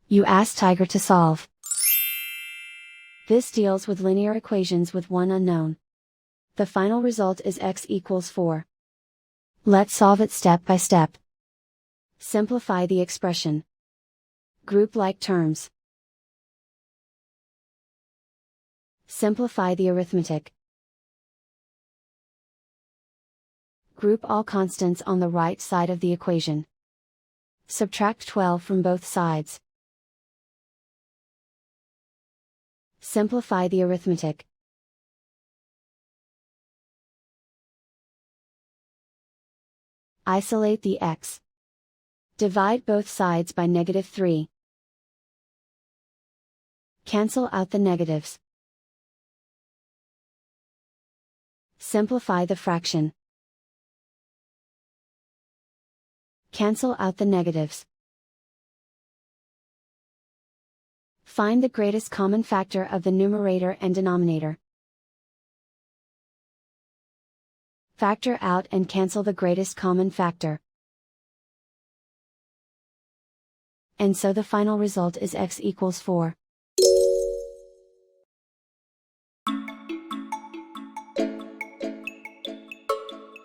You ask Tiger to solve. This deals with linear equations with one unknown. The final result is x equals 4. Let's solve it step by step. Simplify the expression. Group like terms. Simplify the arithmetic. Group all constants on the right side of the equation. Subtract 12 from both sides. Simplify the arithmetic. Isolate the x. Divide both sides by -3. Cancel out the negatives. Simplify the fraction. Cancel out the negatives. Find the greatest common factor of the numerator and denominator. Factor out and cancel the greatest common factor. And so the final result is x equals 4.